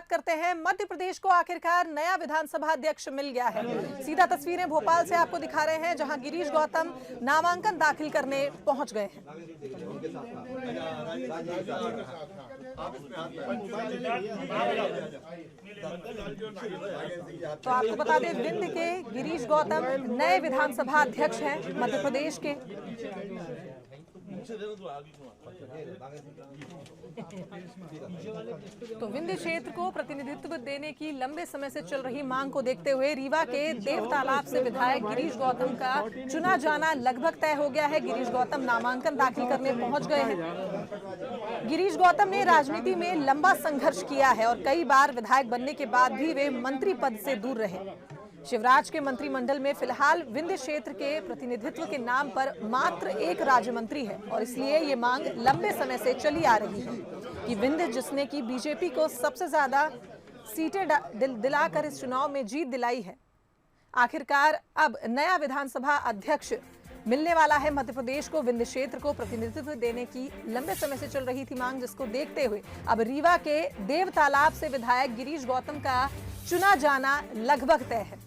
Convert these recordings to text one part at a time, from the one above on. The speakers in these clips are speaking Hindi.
बात करते हैं। मध्य प्रदेश को आखिरकार नया विधानसभा अध्यक्ष मिल गया है। सीधा तस्वीरें भोपाल से आपको दिखा रहे हैं, जहां गिरीश गौतम नामांकन दाखिल करने पहुंच गए हैं। तो आपको बता दें, विंध्य के गिरीश गौतम नए विधानसभा अध्यक्ष हैं मध्य प्रदेश के। तो विंध्य क्षेत्र को प्रतिनिधित्व देने की लंबे समय से चल रही मांग को देखते हुए रीवा के देव तालाब से विधायक गिरीश गौतम का चुना जाना लगभग तय हो गया है। गिरीश गौतम नामांकन दाखिल करने पहुंच गए हैं। गिरीश गौतम ने राजनीति में लंबा संघर्ष किया है और कई बार विधायक बनने के बाद भी वे मंत्री पद से दूर रहे। शिवराज के मंत्रिमंडल में फिलहाल विंध्य क्षेत्र के प्रतिनिधित्व के नाम पर मात्र एक राज्य मंत्री है और इसलिए ये मांग लंबे समय से चली आ रही है कि विंध्य, जिसने की बीजेपी को सबसे ज्यादा सीटें दिलाकर इस चुनाव में जीत दिलाई है, आखिरकार अब नया विधानसभा अध्यक्ष मिलने वाला है। मध्य प्रदेश को विंध्य क्षेत्र को प्रतिनिधित्व देने की लंबे समय से चल रही थी मांग, जिसको देखते हुए अब रीवा के देव तालाब से विधायक गिरीश गौतम का चुना जाना लगभग तय है।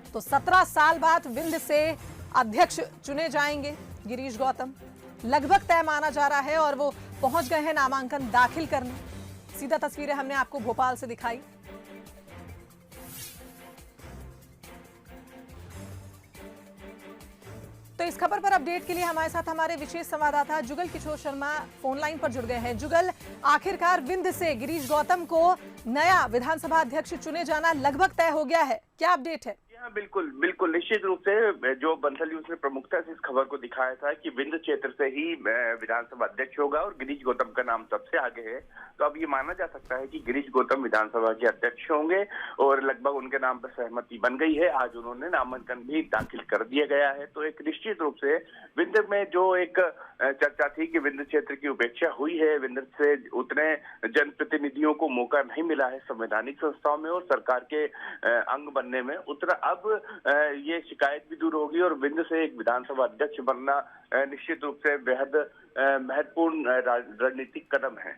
तो 17 साल बाद विंध्य से अध्यक्ष चुने जाएंगे गिरीश गौतम, लगभग तय माना जा रहा है और वो पहुंच गए हैं नामांकन दाखिल करने। सीधा तस्वीरें हमने आपको भोपाल से दिखाई। तो इस खबर पर अपडेट के लिए हमारे साथ हमारे विशेष संवाददाता जुगल किशोर शर्मा फोन लाइन पर जुड़ गए हैं। जुगल, आखिरकार विंध्य से गिरीश गौतम को नया विधानसभा अध्यक्ष चुने जाना लगभग तय हो गया है, क्या अपडेट है? हाँ, बिल्कुल बिल्कुल निश्चित रूप से जो बंसल न्यूज ने प्रमुखता से इस खबर को दिखाया था कि विंध्य क्षेत्र से ही विधानसभा अध्यक्ष होगा और गिरीश गौतम का नाम सबसे आगे है। तो अब ये माना जा सकता है कि गिरीश गौतम विधानसभा के अध्यक्ष होंगे और लगभग उनके नाम पर सहमति बन गई है। आज उन्होंने नामांकन भी दाखिल कर दिया गया है। तो एक निश्चित रूप से विंध्य में जो एक चर्चा थी कि विंध्य क्षेत्र की उपेक्षा हुई है, विंध्य से उतने जनप्रतिनिधियों को मौका नहीं मिला है संवैधानिक संस्थाओं में और सरकार के अंग बनने में, उतना अब ये शिकायत भी दूर होगी और विंध्य से एक विधानसभा अध्यक्ष बनना निश्चित रूप से बेहद महत्वपूर्ण रणनीतिक कदम है।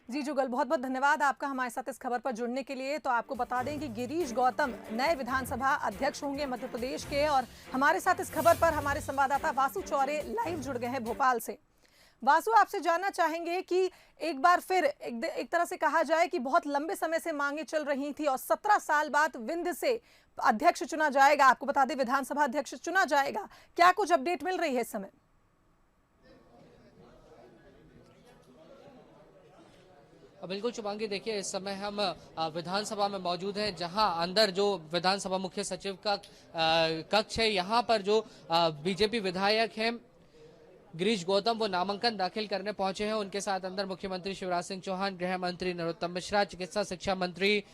जी जुगल, बहुत बहुत धन्यवाद आपका हमारे साथ इस खबर पर जुड़ने के लिए। तो आपको बता दें कि गिरीश गौतम नए विधानसभा अध्यक्ष होंगे मध्य प्रदेश के और हमारे साथ इस खबर पर हमारे संवाददाता वासु चौरे लाइव जुड़ गए हैं भोपाल से। वासु, आपसे जानना चाहेंगे कि एक बार फिर एक तरह से कहा जाए कि बहुत लंबे समय से मांगे चल रही थी और 17 साल बाद विंध्य से अध्यक्ष चुना जाएगा, आपको बता दें विधानसभा अध्यक्ष चुना जाएगा, क्या कुछ अपडेट मिल रही है इस समय? बिल्कुल शुभांगी, देखिए इस समय हम विधानसभा में मौजूद हैं, जहां अंदर जो विधानसभा मुख्य सचिव का कक्ष है, यहां पर जो बीजेपी विधायक हैं गिरीश गौतम वो नामांकन दाखिल करने पहुंचे हैं। उनके साथ अंदर मुख्यमंत्री शिवराज सिंह चौहान, गृह मंत्री नरोत्तम मिश्रा, चिकित्सा शिक्षा मंत्री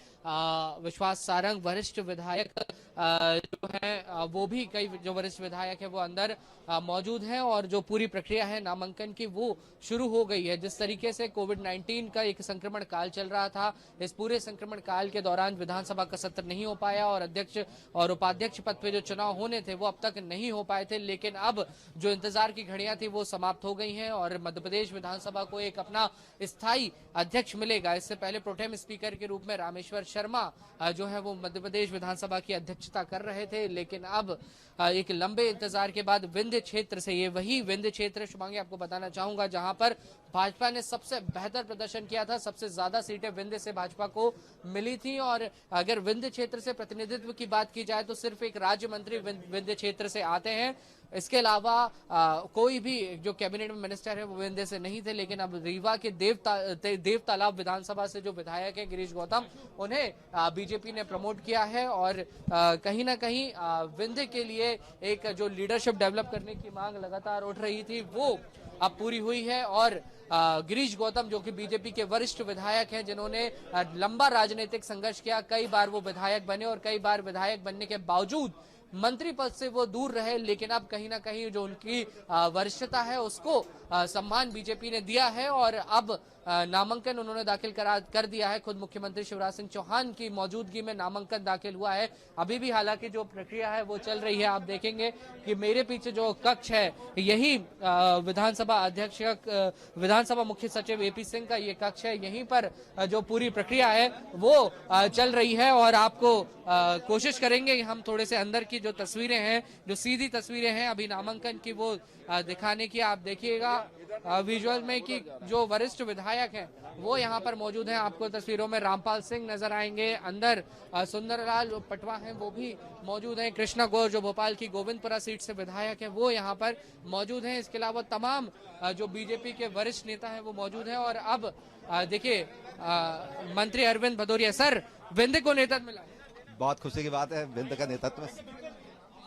विश्वास सारंग, वरिष्ठ विधायक जो हैं वो भी कई जो वरिष्ठ विधायक हैं वो अंदर मौजूद हैं और जो पूरी प्रक्रिया है नामांकन की वो शुरू हो गई है। जिस तरीके से कोविड-19 का एक संक्रमण काल चल रहा था, इस पूरे संक्रमण काल के दौरान विधानसभा का सत्र नहीं हो पाया और अध्यक्ष और उपाध्यक्ष पद पे जो चुनाव होने थे वो अब तक नहीं हो पाए थे, लेकिन अब जो इंतजार की घड़ियां थी वो समाप्त हो गई हैं और मध्य प्रदेश विधानसभा को एक अपना स्थायी अध्यक्ष मिलेगा। इससे पहले प्रोटेम स्पीकर के रूप में रामेश्वर शर्मा जो है वो मध्य प्रदेश विधानसभा की अध्यक्षता कर रहे थे, लेकिन अब एक लंबे इंतजार के बाद विंध्य क्षेत्र से, ये वही विंध्य क्षेत्र शुभांगी आपको बताना चाहूंगा जहां पर भाजपा ने सबसे बेहतर प्रदर्शन किया था, सबसे ज्यादा सीटें विंध्य से भाजपा को मिली थी। और अगर विंध्य क्षेत्र से प्रतिनिधित्व की बात की जाए तो सिर्फ एक राज्य मंत्री विंध्य क्षेत्र से आते हैं, इसके अलावा कोई भी जो कैबिनेट में मिनिस्टर है वो विंध्य से नहीं थे। लेकिन अब रीवा के देव तालाब विधानसभा से जो विधायक है गिरीश गौतम, उन्हें बीजेपी ने प्रमोट किया है और कहीं ना कहीं विंध्य के लिए एक जो लीडरशिप डेवलप करने की मांग लगातार उठ रही थी वो अब पूरी हुई है। और गिरीश गौतम जो कि बीजेपी के वरिष्ठ विधायक हैं, जिन्होंने लंबा राजनीतिक संघर्ष किया, कई बार वो विधायक बने और कई बार विधायक बनने के बावजूद मंत्री पद से वो दूर रहे, लेकिन अब कहीं ना कहीं जो उनकी वरिष्ठता है उसको सम्मान बीजेपी ने दिया है और अब नामांकन उन्होंने दाखिल कर दिया है। खुद मुख्यमंत्री शिवराज सिंह चौहान की मौजूदगी में नामांकन दाखिल हुआ है। अभी भी हालांकि जो प्रक्रिया है वो चल रही है। आप देखेंगे कि मेरे पीछे जो कक्ष है यही विधानसभा अध्यक्ष विधानसभा मुख्य सचिव एपी सिंह का ये कक्ष है। यहीं पर जो पूरी प्रक्रिया है वो चल रही है और आपको कोशिश करेंगे हम थोड़े से अंदर की जो तस्वीरें हैं, जो सीधी तस्वीरें हैं अभी नामांकन की, वो दिखाने की। आप देखिएगा विजुअल में कि जो वरिष्ठ विधायक हैं वो यहाँ पर मौजूद हैं। आपको तस्वीरों में रामपाल सिंह नजर आएंगे, अंदर सुंदरलाल पटवा हैं वो भी मौजूद हैं, कृष्णा गौर जो भोपाल की गोविंदपुरा सीट से विधायक हैं वो यहाँ पर मौजूद हैं। इसके अलावा तमाम जो बीजेपी के वरिष्ठ नेता हैं वो मौजूद हैं। और अब देखिए मंत्री अरविंद भदौरिया, सर विंध्य को नेतृत्व मिला, बहुत खुशी की बात है। विंध्य का नेतृत्व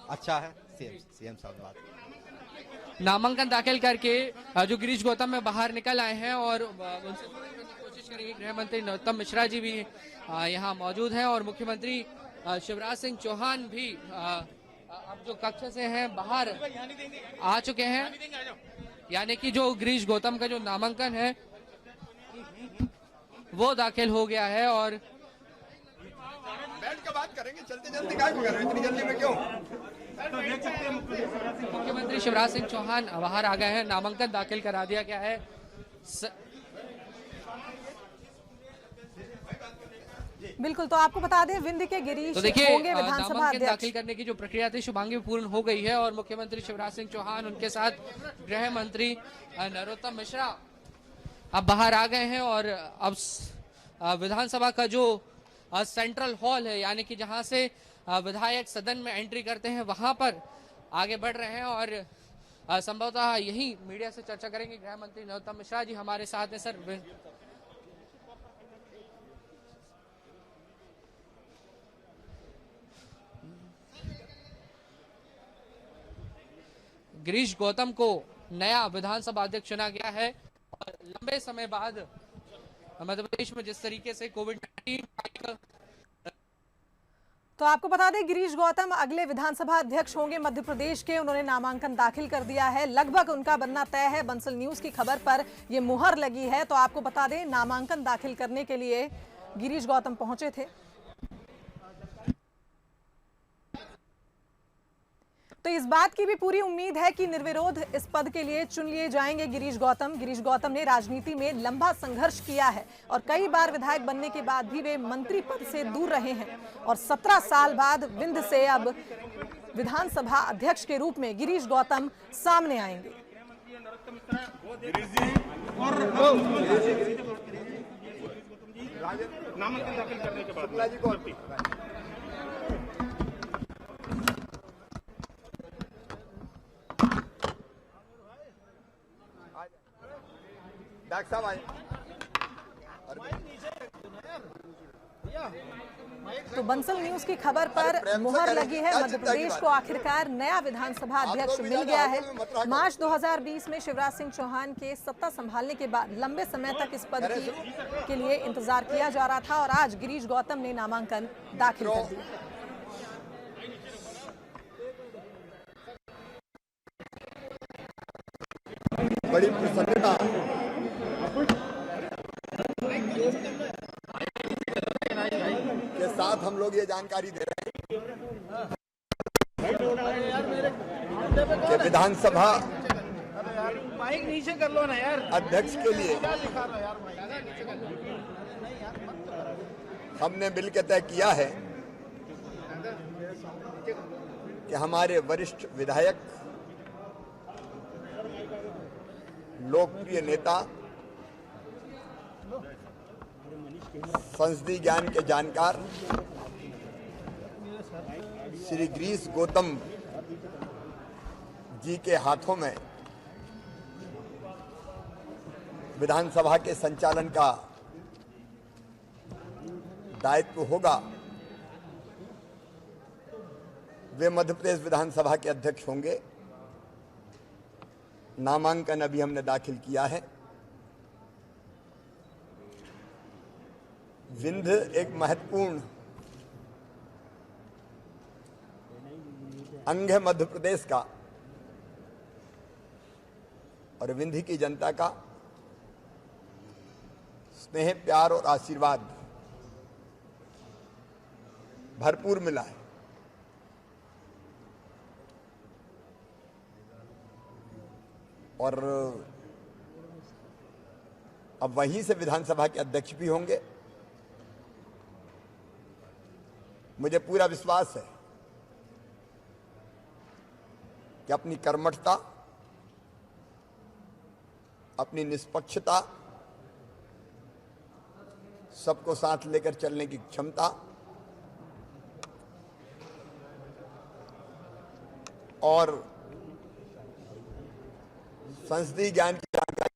अच्छा है। सीएम साहब बात नामांकन दाखिल करके जो गिरीश गौतम में बाहर निकल आए हैं और उनसे करने की कोशिश करेंगे। गृह मंत्री नरोत्तम मिश्रा जी भी यहाँ मौजूद हैं और मुख्यमंत्री शिवराज सिंह चौहान भी अब जो कक्ष से हैं बाहर आ चुके हैं। यानी कि जो गिरीश गौतम का जो नामांकन है वो दाखिल हो गया है। और बैठ के बात करेंगे, चलते चलते क्या कर रहे हो, इतनी जल्दी में क्यों? मुख्यमंत्री शिवराज सिंह चौहान बाहर आ गए हैं, नामांकन दाखिल करा दिया गया है। बिल्कुल, तो आपको बता दें विंध्य के गिरीश तो देखिए होंगे विधानसभा नामांकन अध्यक्ष। दाखिल करने की जो प्रक्रिया थी शुभांगी पूर्ण हो गई है और मुख्यमंत्री शिवराज सिंह चौहान उनके साथ गृह मंत्री नरोत्तम मिश्रा अब बाहर आ गए हैं। और अब विधानसभा का जो सेंट्रल हॉल है यानी कि जहां से विधायक सदन में एंट्री करते हैं वहां पर आगे बढ़ रहे हैं और संभवतः यही मीडिया से चर्चा करेंगे। गृह मंत्री नरोत्तम मिश्रा जी हमारे साथ हैं। सर गिरीश गौतम को नया विधानसभा अध्यक्ष चुना गया है और लंबे समय बाद मध्य प्रदेश में जिस तरीके से कोविड-19 तो आपको बता दें गिरीश गौतम अगले विधानसभा अध्यक्ष होंगे मध्य प्रदेश के। उन्होंने नामांकन दाखिल कर दिया है, लगभग उनका बनना तय है। बंसल न्यूज की खबर पर यह मुहर लगी है। तो आपको बता दें नामांकन दाखिल करने के लिए गिरीश गौतम पहुंचे थे। तो इस बात की भी पूरी उम्मीद है कि निर्विरोध इस पद के लिए चुन लिए जाएंगे गिरीश गौतम। गिरीश गौतम ने राजनीति में लंबा संघर्ष किया है और कई बार विधायक बनने के बाद भी वे मंत्री पद से दूर रहे हैं और 17 साल बाद विंध्य से अब विधानसभा अध्यक्ष के रूप में गिरीश गौतम सामने आएंगे। नामांकन दाखिल करने के बाद डॉक्टर साहब आए। तो बंसल न्यूज की खबर पर मुहर लगी है। मध्य प्रदेश को आखिरकार नया विधानसभा अध्यक्ष मिल गया है। मार्च 2020 में शिवराज सिंह चौहान के सत्ता संभालने के बाद लंबे समय तक इस पद के लिए इंतजार किया जा रहा था और आज गिरीश गौतम ने नामांकन दाखिल कर दिया। बड़ी प्रसन्नता के साथ हम लोग ये जानकारी दे रहे हैं कि विधानसभा नीचे कर लो ना यार अध्यक्ष के लिए हमने मिलकर तय किया है कि हमारे वरिष्ठ विधायक, लोकप्रिय नेता, संसदीय ज्ञान के जानकार श्री गिरीश गौतम जी के हाथों में विधानसभा के संचालन का दायित्व होगा। वे मध्य प्रदेश विधानसभा के अध्यक्ष होंगे। नामांकन अभी हमने दाखिल किया है। विंध्य एक महत्वपूर्ण अंग है मध्य प्रदेश का और विंध्य की जनता का स्नेह, प्यार और आशीर्वाद भरपूर मिला है। और अब वहीं से विधानसभा के अध्यक्ष भी होंगे। मुझे पूरा विश्वास है कि अपनी कर्मठता, अपनी निष्पक्षता, सबको साथ लेकर चलने की क्षमता और संसदीय ज्ञान की जानकारी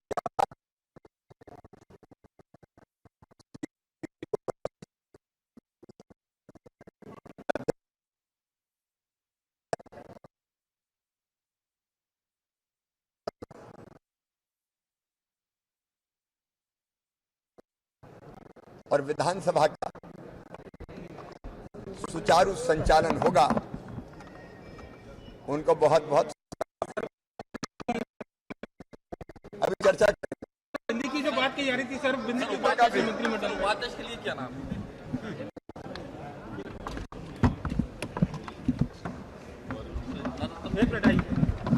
और विधानसभा का सुचारू संचालन होगा, उनको बहुत बहुत अभी चर्चा बिंदी की जो बात की जा रही थी सर, बिंदी की बात की मंत्रिमंडल उपाध्यक्ष के लिए क्या नाम है?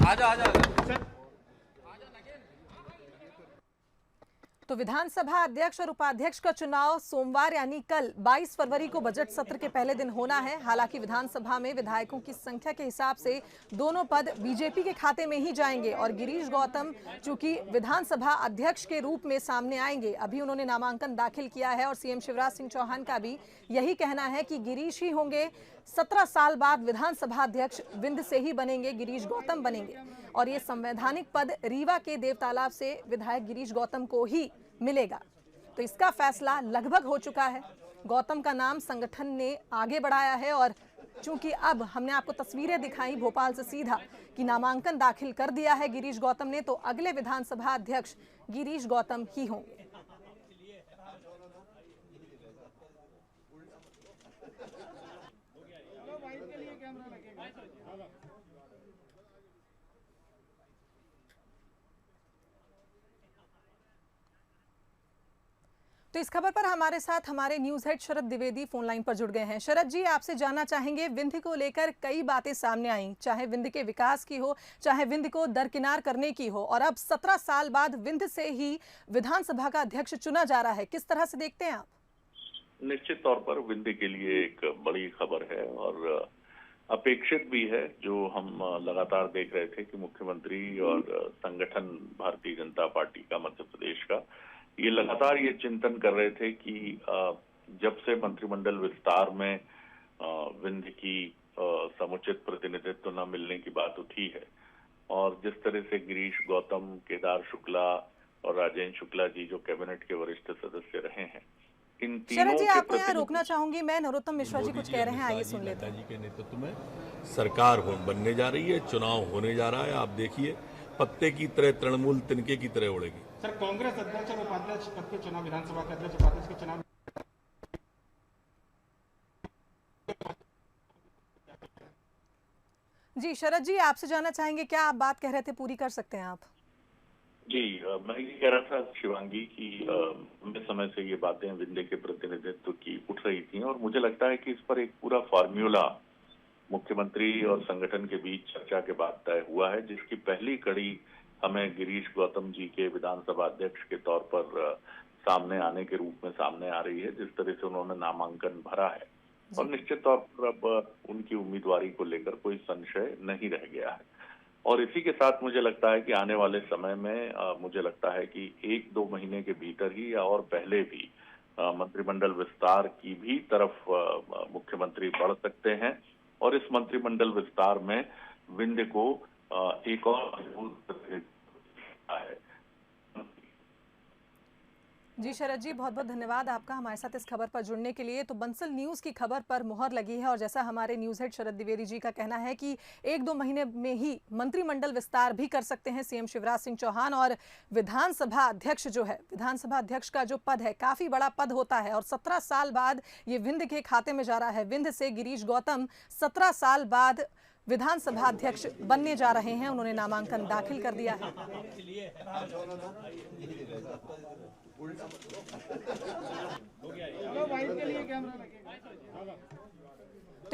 आजा सर। तो विधानसभा अध्यक्ष और उपाध्यक्ष का चुनाव सोमवार यानी कल 22 फरवरी को बजट सत्र के पहले दिन होना है। हालांकि विधानसभा में विधायकों की संख्या के हिसाब से दोनों पद बीजेपी के खाते में ही जाएंगे और गिरीश गौतम चूंकि विधानसभा अध्यक्ष के रूप में सामने आएंगे, अभी उन्होंने नामांकन दाखिल किया है और सीएम शिवराज सिंह चौहान का भी यही कहना है कि गिरीश ही होंगे। 17 साल बाद विधानसभा अध्यक्ष विंध्य से ही बनेंगे, गिरीश गौतम बनेंगे और ये संवैधानिक पद रीवा के देवतालाब से विधायक गिरीश गौतम को ही मिलेगा। तो इसका फैसला लगभग हो चुका है। गौतम का नाम संगठन ने आगे बढ़ाया है और चूंकि अब हमने आपको तस्वीरें दिखाई भोपाल से सीधा कि नामांकन दाखिल कर दिया है गिरीश गौतम ने, तो अगले विधानसभा अध्यक्ष गिरीश गौतम ही होंगे। तो इस खबर पर हमारे साथ हमारे न्यूज हेड शरद द्विवेदी फोन लाइन पर जुड़ गए हैं। शरद जी, आपसे जानना चाहेंगे, विंध्य को लेकर कई बातें सामने आई, चाहे विंध्य के विकास की हो, चाहे विंध्य को दरकिनार करने की हो, और अब 17 साल बाद विंध्य से ही विधानसभा का अध्यक्ष चुना जा रहा है। किस तरह से देखते हैं आप? निश्चित तौर पर विंध्य के लिए एक बड़ी खबर है और अपेक्षित भी है। जो हम लगातार देख रहे थे कि मुख्यमंत्री और संगठन भारतीय जनता पार्टी का मध्य प्रदेश का ये लगातार ये चिंतन कर रहे थे कि जब से मंत्रिमंडल विस्तार में विंध्य की समुचित प्रतिनिधित्व न मिलने की बात उठी है और जिस तरह से गिरीश गौतम, केदार शुक्ला और राजेंद्र शुक्ला जी जो कैबिनेट के वरिष्ठ सदस्य रहे हैं, इन तीनों शरद जी, आपको यहाँ रोकना चाहूंगी मैं। नरोत्तम मिश्रा जी कुछ कह रहे हैं, आइए सुन लेते हैं। नेताजी के नेतृत्व में सरकार बनने जा रही है, चुनाव होने जा रहा है। आप देखिए पत्ते की तरह, तृणमूल तिनके की तरह उड़ेगी। सर, कांग्रेस अध्यक्ष और उपाध्यक्ष पद के चुनाव, विधानसभा के अध्यक्ष उपाध्यक्ष के चुनाव, जी शरद जी, आपसे जानना चाहेंगे, क्या आप बात कह रहे थे पूरी कर सकते हैं आप? जी, मैं ये कह रहा था शिवांगी कि लंबे समय से ये बातें विंध्य के प्रतिनिधित्व की उठ रही थी और मुझे लगता है कि इस पर एक पूरा फार्मूला मुख्यमंत्री और संगठन के बीच चर्चा के बाद तय हुआ है, जिसकी पहली कड़ी हमें गिरीश गौतम जी के विधानसभा अध्यक्ष के तौर पर सामने आने के रूप में सामने आ रही है। जिस तरह से उन्होंने नामांकन भरा है और निश्चित तौर पर अब उनकी उम्मीदवारी को लेकर कोई संशय नहीं रह गया है और इसी के साथ मुझे लगता है कि आने वाले समय में मुझे लगता है कि 1-2 महीने के भीतर ही या और पहले भी मंत्रिमंडल विस्तार की भी तरफ मुख्यमंत्री बढ़ सकते हैं और इस मंत्रिमंडल विस्तार में विंध्य को एक और मजबूत है। जी शरद जी, बहुत बहुत धन्यवाद आपका हमारे साथ इस खबर पर जुड़ने के लिए। तो बंसल न्यूज़ की खबर पर मुहर लगी है और जैसा हमारे न्यूज़ हेड शरद द्विवेदी जी का कहना है कि 1-2 महीने में ही मंत्रिमंडल विस्तार भी कर सकते हैं सीएम शिवराज सिंह चौहान। और विधानसभा अध्यक्ष जो है, विधानसभा अध्यक्ष का जो पद है काफ़ी बड़ा पद होता है और 17 साल बाद ये विंध्य के खाते में जा रहा है। विंध्य से गिरीश गौतम 17 साल बाद विधानसभा अध्यक्ष बनने जा रहे हैं। उन्होंने नामांकन दाखिल कर दिया है। तो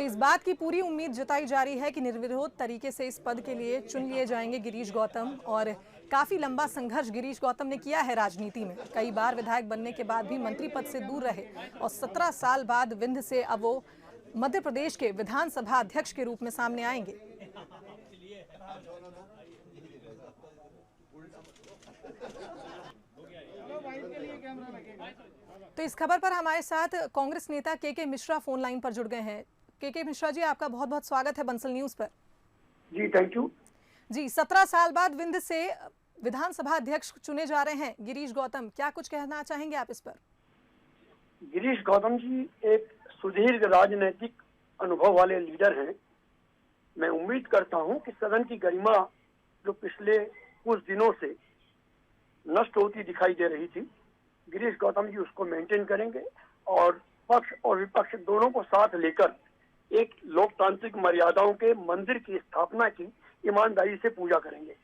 इस बात की पूरी उम्मीद जताई जा रही है कि निर्विरोध तरीके से इस पद के लिए चुन लिए जाएंगे गिरीश गौतम। और काफी लंबा संघर्ष गिरीश गौतम ने किया है राजनीति में। कई बार विधायक बनने के बाद भी मंत्री पद से दूर रहे और 17 साल बाद विंध्य से अब वो मध्य प्रदेश के विधानसभा अध्यक्ष के रूप में सामने आएंगे। तो इस खबर पर हमारे साथ कांग्रेस नेता के मिश्रा फोन लाइन पर जुड़ गए हैं। के मिश्रा जी, आपका बहुत बहुत स्वागत है बंसल न्यूज पर। जी थैंक यू जी। 17 साल बाद विंध्य से विधानसभा अध्यक्ष चुने जा रहे हैं गिरीश गौतम, क्या कुछ कहना चाहेंगे आप इस पर? गिरीश गौतम जी एक सुदीर्घ राजनीतिक अनुभव वाले लीडर हैं। मैं उम्मीद करता हूं कि सदन की गरिमा जो पिछले कुछ दिनों से नष्ट होती दिखाई दे रही थी, गिरीश गौतम जी उसको मेंटेन करेंगे और पक्ष और विपक्ष दोनों को साथ लेकर एक लोकतांत्रिक मर्यादाओं के मंदिर की स्थापना की ईमानदारी से पूजा करेंगे।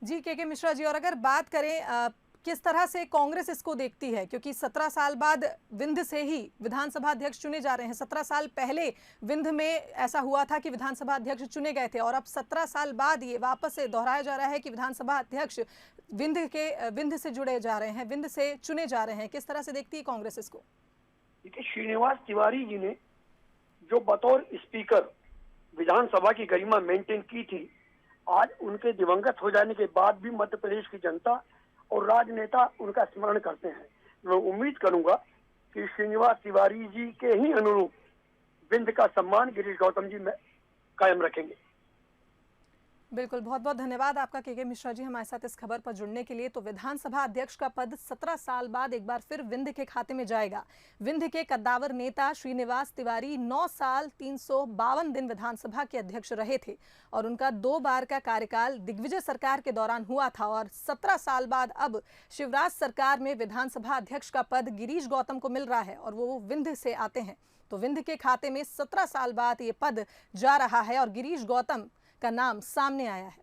जी के मिश्रा जी, और अगर बात करें किस तरह से कांग्रेस इसको देखती है, क्योंकि 17 साल बाद विंध्य से ही विधानसभा अध्यक्ष चुने जा रहे हैं। 17 साल पहले विंध्य में ऐसा हुआ था कि विधानसभा अध्यक्ष चुने गए थे और अब 17 साल बाद ये वापस से दोहराया जा रहा है कि विधानसभा अध्यक्ष विंध्य से जुड़े जा रहे हैं, विंध्य से चुने जा रहे हैं। किस तरह से देखती है कांग्रेस इसको? देखिए, श्रीनिवास तिवारी जी ने जो बतौर स्पीकर विधानसभा की गरिमा मेंटेन की थी, आज उनके दिवंगत हो जाने के बाद भी मध्य प्रदेश की जनता और राजनेता उनका स्मरण करते हैं। मैं उम्मीद करूंगा कि श्रीनिवास तिवारी जी के ही अनुरूप विंध्य का सम्मान गिरीश गौतम जी में कायम रखेंगे। बिल्कुल, बहुत बहुत धन्यवाद आपका के मिश्रा जी हमारे साथ इस खबर पर जुड़ने के लिए। तो विधानसभा अध्यक्ष का पद 17 साल बाद एक बार फिर विंध्य के खाते में जाएगा। विंध्य के कद्दावर नेता श्रीनिवास तिवारी 9 साल 352 दिन विधानसभा के अध्यक्ष रहे थे और उनका 2 बार का कार्यकाल दिग्विजय सरकार के दौरान हुआ था। और 17 साल बाद अब शिवराज सरकार में विधानसभा अध्यक्ष का पद गिरीश गौतम को मिल रहा है और वो विंध्य से आते हैं। तो विंध्य के खाते में 17 साल बाद ये पद जा रहा है और गिरीश गौतम का नाम सामने आया है।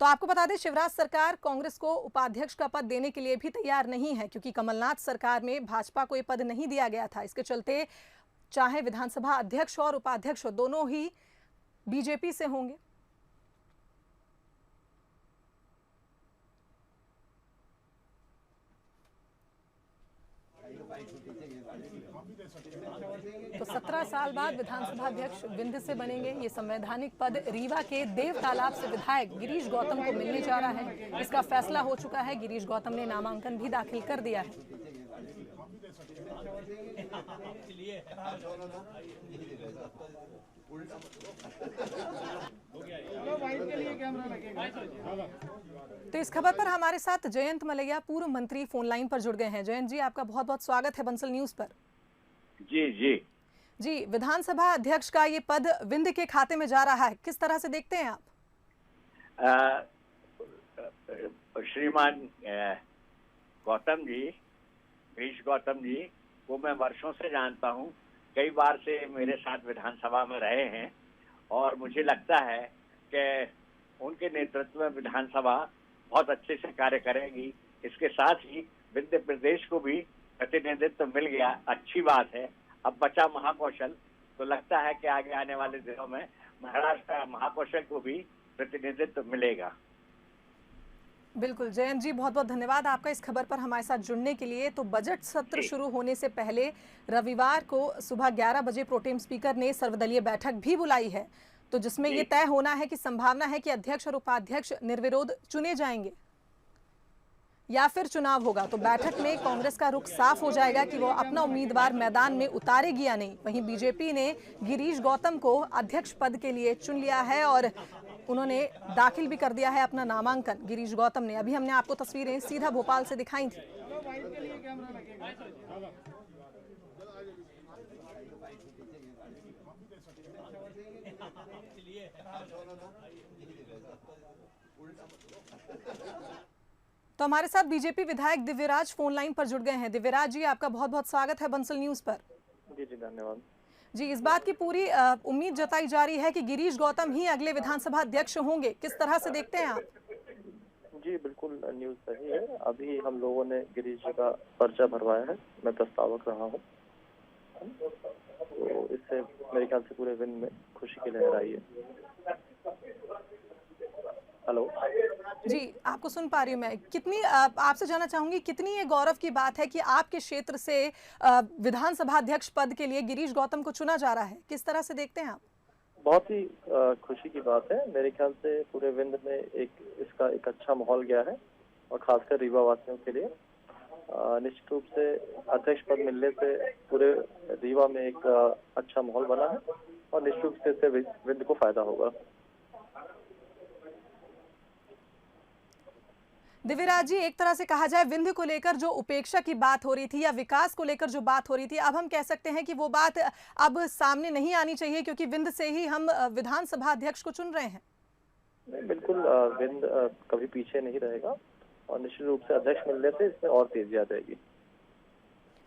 तो आपको बता दें, शिवराज सरकार कांग्रेस को उपाध्यक्ष का पद देने के लिए भी तैयार नहीं है, क्योंकि कमलनाथ सरकार में भाजपा को यह पद नहीं दिया गया था। इसके चलते चाहे विधानसभा अध्यक्ष और उपाध्यक्ष दोनों ही बीजेपी से होंगे। तो 17 साल बाद विधानसभा अध्यक्ष विंध्य से बनेंगे। ये संवैधानिक पद रीवा के देव तालाब से विधायक गिरीश गौतम को मिलने जा रहा है। इसका फैसला हो चुका है। गिरीश गौतम ने नामांकन भी दाखिल कर दिया है। तो इस खबर पर हमारे साथ जयंत मलैया पूर्व मंत्री फोन लाइन पर जुड़ गए हैं। जयंत जी, आपका बहुत बहुत स्वागत है बंसल न्यूज पर। जी, विधानसभा अध्यक्ष का ये पद विंध्य के खाते में जा रहा है, किस तरह से देखते हैं आप? श्रीमान गौतम जी, गिरीश गौतम जी को मैं वर्षों से जानता हूं, कई बार से मेरे साथ विधानसभा में रहे हैं और मुझे लगता है कि उनके नेतृत्व में विधानसभा बहुत अच्छे से कार्य करेगी। इसके साथ ही विंध्य प्रदेश को भी प्रतिनिधित्व मिल गया, अच्छी बात है। अब बचा महाकौशल, तो लगता है कि आगे आने वाले दिनों में महाराष्ट्र महाकौशल को भी प्रतिनिधित्व मिलेगा। बिल्कुल जयंत जी, बहुत बहुत धन्यवाद आपका इस खबर पर हमारे साथ जुड़ने के लिए। तो बजट सत्र शुरू होने से पहले रविवार को सुबह 11 बजे प्रोटेम स्पीकर ने सर्वदलीय बैठक भी बुलाई है, तो जिसमें ये तय होना है कि संभावना है कि अध्यक्ष और उपाध्यक्ष निर्विरोध चुने जाएंगे या फिर चुनाव होगा। तो बैठक में कांग्रेस का रुख साफ हो जाएगा कि वो अपना उम्मीदवार मैदान में उतारेगी या नहीं। वहीं बीजेपी ने गिरीश गौतम को अध्यक्ष पद के लिए चुन लिया है और उन्होंने दाखिल भी कर दिया है अपना नामांकन। गिरीश गौतम ने, अभी हमने आपको तस्वीरें सीधा भोपाल से दिखाई थी। तो हमारे साथ बीजेपी विधायक दिव्यराज फोन लाइन पर जुड़ गए हैं। दिव्यराज जी, आपका बहुत बहुत स्वागत है बंसल न्यूज पर। जी धन्यवाद जी। इस बात की पूरी उम्मीद जताई जा रही है कि गिरीश गौतम ही अगले विधानसभा अध्यक्ष होंगे, किस तरह से देखते हैं आप? जी बिल्कुल न्यूज़ सही है। अभी हम लोगों ने गिरीश जी का पर्चा भरवाया है, मैं प्रस्तावक रहा हूँ, तो इससे मेरे ख्याल से पूरे विंध्य में खुशी की लहर आई है। हेलो जी, आपको सुन पा रही हूँ मैं। कितनी आपसे जानना चाहूंगी, कितनी ये गौरव की बात है कि आपके क्षेत्र से विधानसभा अध्यक्ष पद के लिए गिरीश गौतम को चुना जा रहा है, किस तरह से देखते हैं आप? बहुत ही खुशी की बात है। मेरे ख्याल से पूरे विंध्य में इसका एक अच्छा माहौल गया है और खासकर रीवा वासियों के लिए निश्चित रूप से अध्यक्ष पद मिलने से पूरे रीवा में एक अच्छा माहौल बना है और निश्चित रूप से इससे विंध्य को फायदा होगा। दिव्यराज जी, एक तरह से कहा जाए विंध्य को लेकर जो उपेक्षा की बात हो रही थी या विकास को लेकर जो बात हो रही थी, अब हम कह सकते हैं कि वो बात अब सामने नहीं आनी चाहिए क्योंकि विंध्य से ही हम विधानसभा अध्यक्ष को चुन रहे हैं। नहीं, बिल्कुल विंध्य कभी पीछे नहीं रहेगा और निश्चित रूप से अध्यक्ष मिलने से इसमें और तेजी आ जाएगी।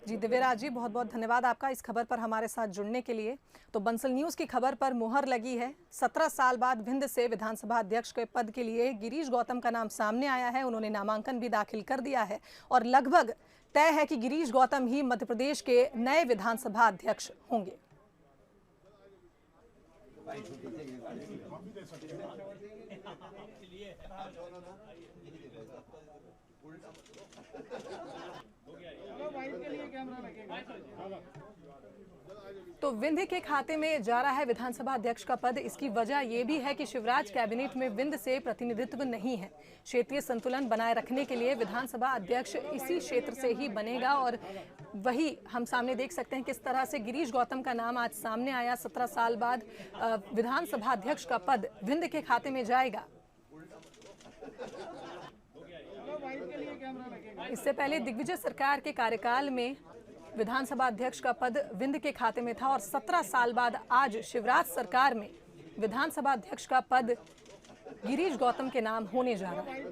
जी दिव्यराज जी, बहुत बहुत धन्यवाद आपका इस खबर पर हमारे साथ जुड़ने के लिए। तो बंसल न्यूज़ की खबर पर मुहर लगी है। 17 साल बाद विंध्य से विधानसभा अध्यक्ष के पद के लिए गिरीश गौतम का नाम सामने आया है। उन्होंने नामांकन भी दाखिल कर दिया है और लगभग तय है कि गिरीश गौतम ही मध्य प्रदेश के नए विधानसभा अध्यक्ष होंगे। तो विंध्य के खाते में जा रहा है विधानसभा अध्यक्ष का पद। इसकी वजह यह भी है कि शिवराज कैबिनेट में विंध्य से प्रतिनिधित्व नहीं है। क्षेत्रीय संतुलन बनाए रखने के लिए विधानसभा अध्यक्ष इसी क्षेत्र से ही बनेगा और वही हम सामने देख सकते हैं किस तरह से गिरीश गौतम का नाम आज सामने आया। 17 साल बाद विधानसभा अध्यक्ष का पद विंध्य के खाते में जाएगा। इससे पहले दिग्विजय सरकार के कार्यकाल में विधानसभा अध्यक्ष का पद विंध्य के खाते में था और 17 साल बाद आज शिवराज सरकार में विधानसभा अध्यक्ष का पद गिरीश गौतम के नाम होने जा रहा है।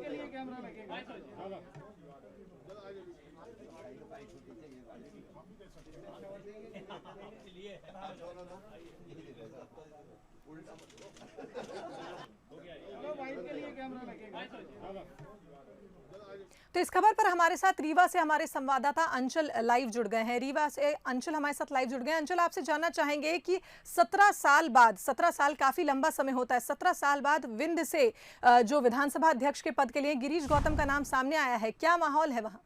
तो इस खबर पर हमारे साथ रीवा से हमारे संवाददाता अंचल लाइव जुड़ गए हैं। रीवा से अंचल हमारे साथ लाइव जुड़ गए हैं। अंचल, आपसे जानना चाहेंगे कि 17 साल बाद, 17 साल काफी लंबा समय होता है, 17 साल बाद विंध्य से जो विधानसभा अध्यक्ष के पद के लिए गिरीश गौतम का नाम सामने आया है, क्या माहौल है वहां?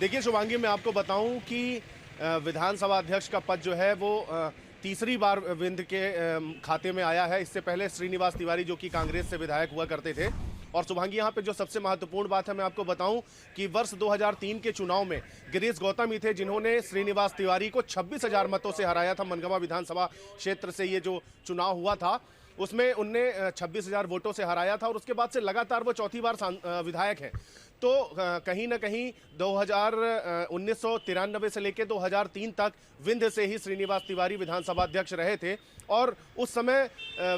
देखिए शुभांगी, मैं आपको बताऊं कि विधानसभा अध्यक्ष का पद जो है वो तीसरी बार विंध्य के खाते में आया है। इससे पहले श्रीनिवास तिवारी जो कि कांग्रेस से विधायक हुआ करते थे। और शुभांगी, यहाँ पे जो सबसे महत्वपूर्ण बात है मैं आपको बताऊं कि वर्ष 2003 के चुनाव में गिरीश गौतम ही थे जिन्होंने श्रीनिवास तिवारी को 26,000 मतों से हराया था। मनगवा विधानसभा क्षेत्र से ये जो चुनाव हुआ था उसमें उनने 26,000 वोटों से हराया था और उसके बाद से लगातार वो चौथी बार विधायक हैं। तो कहीं ना कहीं 1993 से लेकर 2003 तक विंध्य से ही श्रीनिवास तिवारी विधानसभा अध्यक्ष रहे थे और उस समय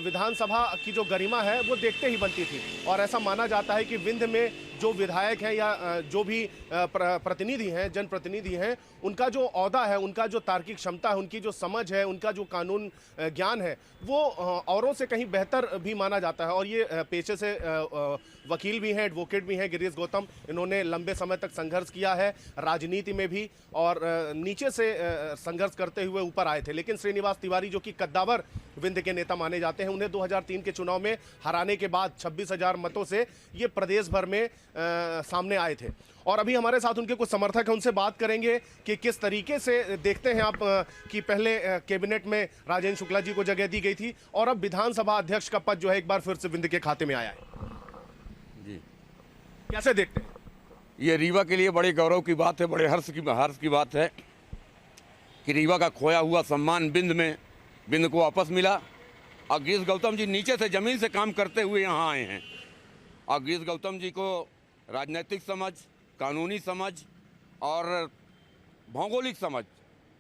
विधानसभा की जो गरिमा है वो देखते ही बनती थी। और ऐसा माना जाता है कि विंध्य में जो विधायक हैं या जो भी प्रतिनिधि हैं, जनप्रतिनिधि हैं, उनका जो औहदा है, उनका जो तार्किक क्षमता है, उनकी जो समझ है, उनका जो कानून ज्ञान है, वो औरों से कहीं बेहतर भी माना जाता है। और ये पेशे से वकील भी हैं, एडवोकेट भी हैं गिरीश गौतम। इन्होंने लंबे समय तक संघर्ष किया है राजनीति में भी और नीचे से संघर्ष करते हुए ऊपर आए थे। लेकिन श्रीनिवास तिवारी जो कि कद्दावर विंध्य के नेता माने जाते हैं, उन्हें 2003 के चुनाव में हराने के बाद 26,000 मतों से ये प्रदेश भर में सामने आए थे। और अभी हमारे साथ उनके कुछ समर्थक हैं, उनसे बात करेंगे कि किस तरीके से देखते हैं आप कि पहले कैबिनेट में राजेंद्र शुक्ला जी को जगह दी गई थी और अब विधानसभा अध्यक्ष का पद जो है एक बार फिर से विंध्य के खाते में आया है। जी, कैसे देखते हैं? ये रीवा के लिए बड़े गौरव की बात है, बड़े हर्ष की बात है कि रीवा का खोया हुआ सम्मान विंध्य को वापस मिला। और गिरीश गौतम जी नीचे से ज़मीन से काम करते हुए यहाँ आए हैं और गिरीश गौतम जी को राजनीतिक समझ, कानूनी समझ और भौगोलिक समझ,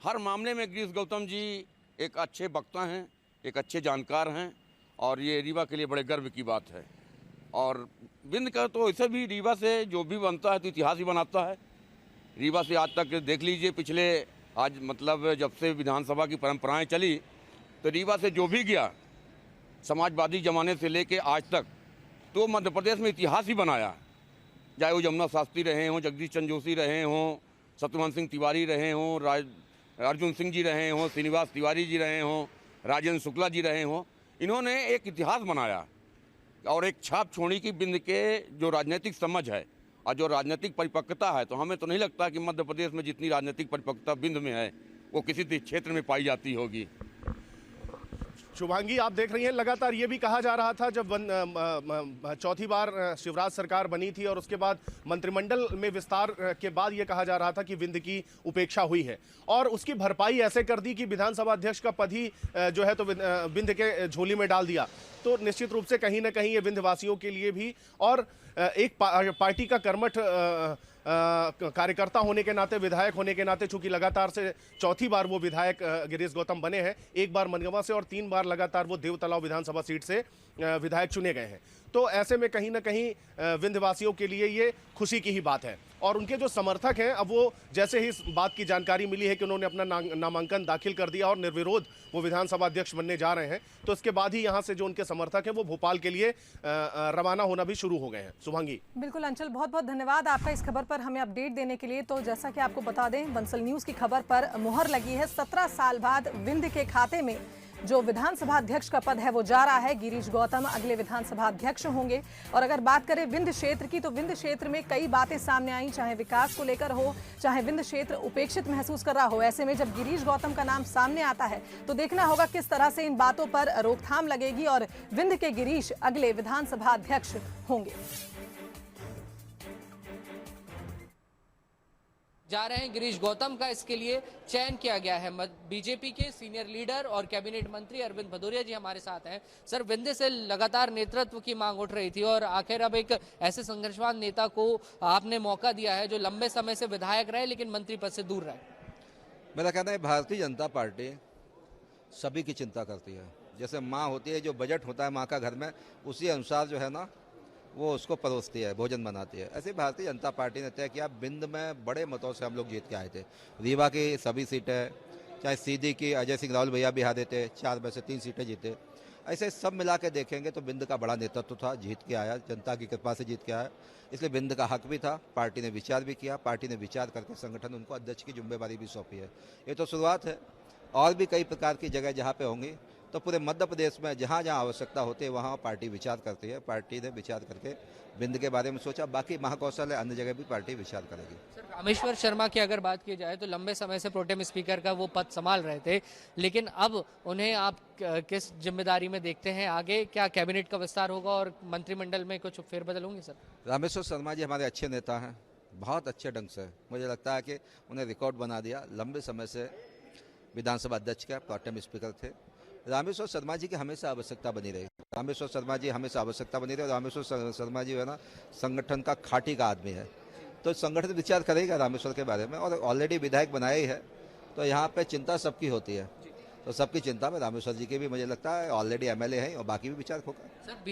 हर मामले में गिरीश गौतम जी एक अच्छे वक्ता हैं, एक अच्छे जानकार हैं और ये रीवा के लिए बड़े गर्व की बात है। और विंध्य का तो ऐसे भी रीवा से जो भी बनता है तो इतिहास ही बनाता है। रीवा से आज तक देख लीजिए, पिछले आज मतलब जब से विधानसभा की परंपराएं चली तो रीवा से जो भी गया समाजवादी जमाने से लेके आज तक तो मध्य प्रदेश में इतिहास ही बनाया। चाहे वो जमुना शास्त्री रहे हों, जगदीश चंद्र जोशी रहे हों, शत्रुघ्न सिंह तिवारी रहे हों, अर्जुन सिंह जी रहे हों, श्रीनिवास तिवारी जी रहे हों, राजेंद्र शुक्ला जी रहे हों, इन्होंने एक इतिहास बनाया और एक छाप छोड़ी की बिंद के जो राजनीतिक समझ है और जो राजनीतिक परिपक्वता है, तो हमें तो नहीं लगता कि मध्य प्रदेश में जितनी राजनीतिक परिपक्वता बिंद में है वो किसी क्षेत्र में पाई जाती होगी। शुभांगी, आप देख रही हैं लगातार ये भी कहा जा रहा था जब चौथी बार शिवराज सरकार बनी थी और उसके बाद मंत्रिमंडल में विस्तार के बाद ये कहा जा रहा था कि विंध्य की उपेक्षा हुई है और उसकी भरपाई ऐसे कर दी कि विधानसभा अध्यक्ष का पद ही जो है तो विंध्य के झोली में डाल दिया। तो निश्चित रूप से कहीं ना कहीं ये विंध्यवासियों के लिए भी और एक पार्टी का कर्मठ कार्यकर्ता होने के नाते, विधायक होने के नाते, चूंकि लगातार से चौथी बार वो विधायक गिरीश गौतम बने हैं, एक बार मनगवा से और 3 बार लगातार वो देवतलाव विधानसभा सीट से विधायक चुने गए हैं। तो ऐसे में कहीं ना कहीं विंध्यवासियों के लिए ये खुशी की ही बात है और उनके जो समर्थक हैं, अब वो जैसे ही इस बात की जानकारी मिली है कि उन्होंने अपना नामांकन दाखिल कर दिया और निर्विरोध वो विधानसभा अध्यक्ष बनने जा रहे हैं, तो इसके बाद ही यहाँ से जो उनके समर्थक हैं वो भोपाल के लिए रवाना होना भी शुरू हो गए हैं। शुभांगी। बिल्कुल अंचल, बहुत बहुत धन्यवाद आपका इस खबर पर हमें अपडेट देने के लिए। तो जैसा कि आपको बता दें, बंसल न्यूज की खबर पर मुहर लगी है। 17 साल बाद विंध्य के खाते में जो विधानसभा अध्यक्ष का पद है वो जा रहा है। गिरीश गौतम अगले विधानसभा अध्यक्ष होंगे। और अगर बात करें विंध्य क्षेत्र की, तो विंध्य क्षेत्र में कई बातें सामने आई, चाहे विकास को लेकर हो, चाहे विंध्य क्षेत्र उपेक्षित महसूस कर रहा हो। ऐसे में जब गिरीश गौतम का नाम सामने आता है तो देखना होगा किस तरह से इन बातों पर रोकथाम लगेगी और विंध्य के गिरीश अगले विधानसभा अध्यक्ष होंगे। जा रहे हैं गिरीश गौतम का इसके लिए चयन किया गया है। बीजेपी के सीनियर लीडर और कैबिनेट मंत्री अरविंद भदौरिया जी हमारे साथ हैं। सर, विंध्य से लगातार नेतृत्व की मांग उठ रही थी और आखिर अब एक ऐसे संघर्षवान नेता को आपने मौका दिया है जो लंबे समय से विधायक रहे लेकिन मंत्री पद से दूर रहे। मेरा कहना है भारतीय जनता पार्टी सभी की चिंता करती है। जैसे माँ होती है, जो बजट होता है माँ का घर में, उसी अनुसार जो है ना वो उसको परोसती है, भोजन बनाती है। ऐसे भारतीय जनता पार्टी ने तय किया। बिंद में बड़े मतों से हम लोग जीत के आए थे। रीवा की सभी सीटें, चाहे सीधी की अजय सिंह राहुल भैया भी हारे थे, 4 में से 3 सीटें जीते। ऐसे सब मिला के देखेंगे तो बिंद का बड़ा नेतृत्व था, जीत के आया, जनता की कृपा से जीत के आया। इसलिए बिंद का हक भी था। पार्टी ने विचार भी किया, पार्टी ने विचार करके संगठन उनको अध्यक्ष की जिम्मेवारी भी सौंपी है। ये तो शुरुआत है, और भी कई प्रकार की जगह जहाँ पे होंगी, तो पूरे मध्य प्रदेश में जहाँ जहाँ आवश्यकता होती है वहाँ पार्टी विचार करती है। पार्टी ने विचार करके बिंद के बारे में सोचा, बाकी महाकौशल है, अन्य जगह भी पार्टी विचार करेगी। सर, रामेश्वर शर्मा की अगर बात की जाए तो लंबे समय से प्रोटेम स्पीकर का वो पद संभाल रहे थे, लेकिन अब उन्हें आप किस जिम्मेदारी में देखते हैं आगे? क्या कैबिनेट का विस्तार होगा और मंत्रिमंडल में कुछ फेरबदल होंगे? सर, रामेश्वर शर्मा जी हमारे अच्छे नेता हैं, बहुत अच्छे ढंग से। मुझे लगता है कि उन्हें रिकॉर्ड बना दिया। लंबे समय से विधानसभा अध्यक्ष के प्रोटेम स्पीकर थे। रामेश्वर शर्मा जी की हमेशा आवश्यकता बनी रही। रामेश्वर शर्मा जी हमेशा आवश्यकता बनी रही और रामेश्वर शर्मा जी है ना संगठन का खाटी का आदमी है, तो संगठन विचार करेगा रामेश्वर के बारे में और ऑलरेडी विधायक बनाया ही है। तो यहाँ पे चिंता सबकी होती है, तो सबकी चिंता में रामेश्वर जी की भी मुझे लगता है ऑलरेडी MLA हैं और बाकी भी विचार होगा। सर,